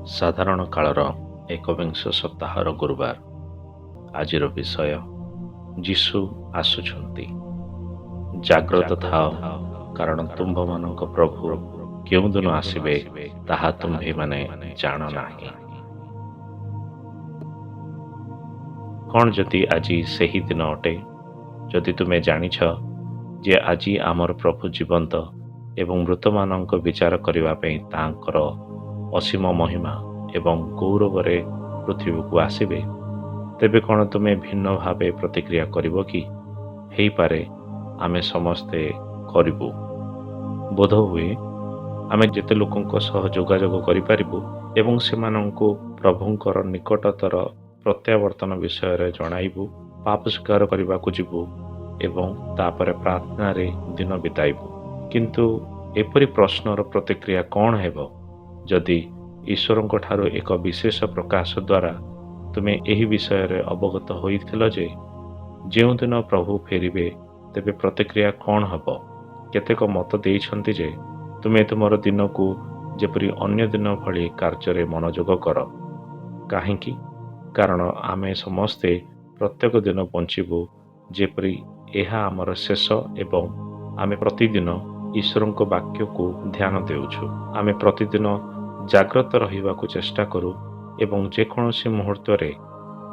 ସାଧାରଣ କାଳର ଏକବିଂଶ ସପ୍ତାହର ଗୁରୁବାର। ଆଜିର ବିଷୟ ଯୀଶୁ ଆସୁଛନ୍ତି। ଜାଗ୍ରତ ଥାଅ, କାରଣ ତୁମ୍ଭମାନଙ୍କ ପ୍ରଭୁ କେଉଁଦିନ ଆସିବେ ତାହା ତୁମ୍ଭେମାନେ ଜାଣ ନାହିଁ। କ'ଣ ଯଦି ଆଜି ସେହି ଦିନ ଅଟେ? ଯଦି ତୁମେ ଜାଣିଛ ଯେ ଆଜି ଆମର ପ୍ରଭୁ ଜୀବନ୍ତ ଏବଂ ମୃତମାନଙ୍କ ବିଚାର କରିବା ପାଇଁ ତାଙ୍କର ଅସୀମ ମହିମା ଏବଂ ଗୌରବରେ ପୃଥିବୀକୁ ଆସିବେ, ତେବେ କ'ଣ ତୁମେ ଭିନ୍ନ ଭାବେ ପ୍ରତିକ୍ରିୟା କରିବ କି? ହେଇପାରେ ଆମେ ସମସ୍ତେ କରିବୁ। ବୋଧହୁଏ ଆମେ ଯେତେ ଲୋକଙ୍କ ସହ ଯୋଗାଯୋଗ କରିପାରିବୁ ଏବଂ ସେମାନଙ୍କୁ ପ୍ରଭୁଙ୍କର ନିକଟତର ପ୍ରତ୍ୟାବର୍ତ୍ତନ ବିଷୟରେ ଜଣାଇବୁ, ପାପ ସ୍ୱୀକାର କରିବାକୁ ଯିବୁ ଏବଂ ତାପରେ ପ୍ରାର୍ଥନାରେ ଦିନ ବିତାଇବୁ। କିନ୍ତୁ ଏପରି ପ୍ରଶ୍ନର ପ୍ରତିକ୍ରିୟା କ'ଣ ହେବ ଯଦି ଈଶ୍ୱରଙ୍କ ଠାରୁ ଏକ ବିଶେଷ ପ୍ରକାଶ ଦ୍ୱାରା ତୁମେ ଏହି ବିଷୟରେ ଅବଗତ ହୋଇଥିଲ ଯେ ଯେଉଁଦିନ ପ୍ରଭୁ ଫେରିବେ, ତେବେ ପ୍ରତିକ୍ରିୟା କ'ଣ ହେବ? କେତେକ ମତ ଦେଇଛନ୍ତି ଯେ ତୁମେ ତୁମର ଦିନକୁ ଯେପରି ଅନ୍ୟ ଦିନ ଭଳି କାର୍ଯ୍ୟରେ ମନୋଯୋଗ କର। କାହିଁକି? କାରଣ ଆମେ ସମସ୍ତେ ପ୍ରତ୍ୟେକ ଦିନ ବଞ୍ଚିବୁ ଯେପରି ଏହା ଆମର ଶେଷ ଏବଂ ଆମେ ପ୍ରତିଦିନ ଈଶ୍ୱରଙ୍କ ବାକ୍ୟକୁ ଧ୍ୟାନ ଦେଉଛୁ। ଆମେ ପ୍ରତିଦିନ ଜାଗ୍ରତ ରହିବାକୁ ଚେଷ୍ଟା କରୁ ଏବଂ ଯେକୌଣସି ମୁହୂର୍ତ୍ତରେ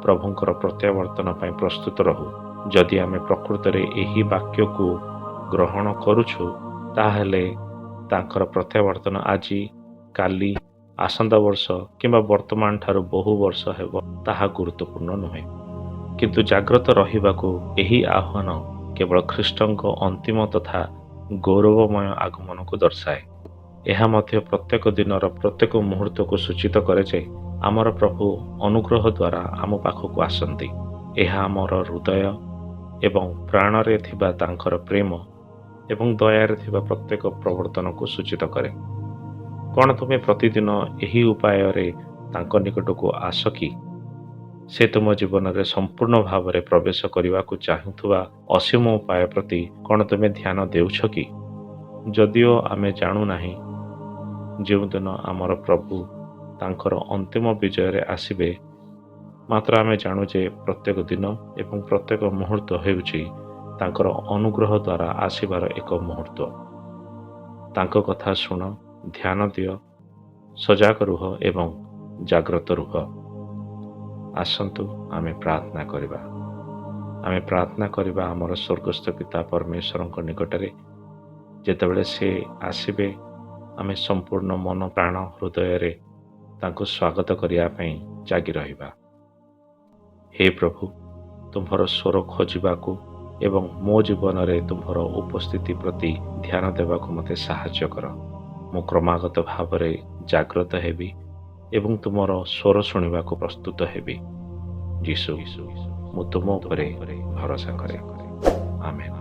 ପ୍ରଭୁଙ୍କର ପ୍ରତ୍ୟାବର୍ତ୍ତନ ପାଇଁ ପ୍ରସ୍ତୁତ ରହୁ। ଯଦି ଆମେ ପ୍ରକୃତରେ ଏହି ବାକ୍ୟକୁ ଗ୍ରହଣ କରୁଛୁ, ତାହେଲେ ତାଙ୍କର ପ୍ରତ୍ୟାବର୍ତ୍ତନ ଆଜି, କାଲି, ଆସନ୍ତା ବର୍ଷ କିମ୍ବା ବର୍ତ୍ତମାନ ଠାରୁ ବହୁ ବର୍ଷ ହେବ ତାହା ଗୁରୁତ୍ୱପୂର୍ଣ୍ଣ ନୁହେଁ। କିନ୍ତୁ ଜାଗ୍ରତ ରହିବାକୁ ଏହି ଆହ୍ୱାନ କେବଳ ଖ୍ରୀଷ୍ଟଙ୍କ ଅନ୍ତିମ ତଥା ଗୌରବମୟ ଆଗମନକୁ ଦର୍ଶାଏ। ଏହା ମଧ୍ୟ ପ୍ରତ୍ୟେକ ଦିନର ପ୍ରତ୍ୟେକ ମୁହୂର୍ତ୍ତକୁ ସୂଚିତ କରେ ଯେ ଆମର ପ୍ରଭୁ ଅନୁଗ୍ରହ ଦ୍ୱାରା ଆମ ପାଖକୁ ଆସନ୍ତି। ଏହା ଆମର ହୃଦୟ ଏବଂ ପ୍ରାଣରେ ଥିବା ତାଙ୍କର ପ୍ରେମ ଏବଂ ଦୟାରେ ଥିବା ପ୍ରତ୍ୟେକ ପ୍ରବର୍ତ୍ତନକୁ ସୂଚିତ କରେ। କ'ଣ ତୁମେ ପ୍ରତିଦିନ ଏହି ଉପାୟରେ ତାଙ୍କ ନିକଟକୁ ଆସ କି? ସେ ତୁମ ଜୀବନରେ ସମ୍ପୂର୍ଣ୍ଣ ଭାବରେ ପ୍ରବେଶ କରିବାକୁ ଚାହୁଁଥିବା ଅସୀମ ଉପାୟ ପ୍ରତି କ'ଣ ତୁମେ ଧ୍ୟାନ ଦେଉଛ କି? ଯଦିଓ ଆମେ ଜାଣୁନାହିଁ ଯେଉଁଦିନ ଆମର ପ୍ରଭୁ ତାଙ୍କର ଅନ୍ତିମ ବିଜୟରେ ଆସିବେ, ମାତ୍ର ଆମେ ଜାଣୁ ଯେ ପ୍ରତ୍ୟେକ ଦିନ ଏବଂ ପ୍ରତ୍ୟେକ ମୁହୂର୍ତ୍ତ ହେଉଛି ତାଙ୍କର ଅନୁଗ୍ରହ ଦ୍ୱାରା ଆସିବାର ଏକ ମୁହୂର୍ତ୍ତ। ତାଙ୍କ କଥା ଶୁଣ, ଧ୍ୟାନ ଦିଅ, ସଜାଗ ରୁହ ଏବଂ ଜାଗ୍ରତ ରୁହ। ଆସନ୍ତୁ ଆମେ ପ୍ରାର୍ଥନା କରିବା। ଆମେ ପ୍ରାର୍ଥନା କରିବା ଆମର ସ୍ୱର୍ଗସ୍ଥ ପିତା ପରମେଶ୍ୱରଙ୍କ ନିକଟରେ। ଯେତେବେଳେ ସେ ଆସିବେ, ଆମେ ସମ୍ପୂର୍ଣ୍ଣ ମନ, ପ୍ରାଣ, ହୃଦୟରେ ତାଙ୍କୁ ସ୍ୱାଗତ କରିବା ପାଇଁ ଜାଗି ରହିବା। ହେ ପ୍ରଭୁ, ତୁମ୍ଭର ସ୍ୱର ଖୋଜିବାକୁ ଏବଂ ମୋ ଜୀବନରେ ତୁମ୍ଭର ଉପସ୍ଥିତି ପ୍ରତି ଧ୍ୟାନ ଦେବାକୁ ମୋତେ ସାହାଯ୍ୟ କର। ମୁଁ କ୍ରମାଗତ ଭାବରେ ଜାଗ୍ରତ ହେବି ଏବଂ ତୁମର ସ୍ୱର ଶୁଣିବାକୁ ପ୍ରସ୍ତୁତ ହେବି। ଯୀଶୁ, ମୁଁ ତୁମ ଉପରେ ଭରସା କରେ। ଆମେନ୍।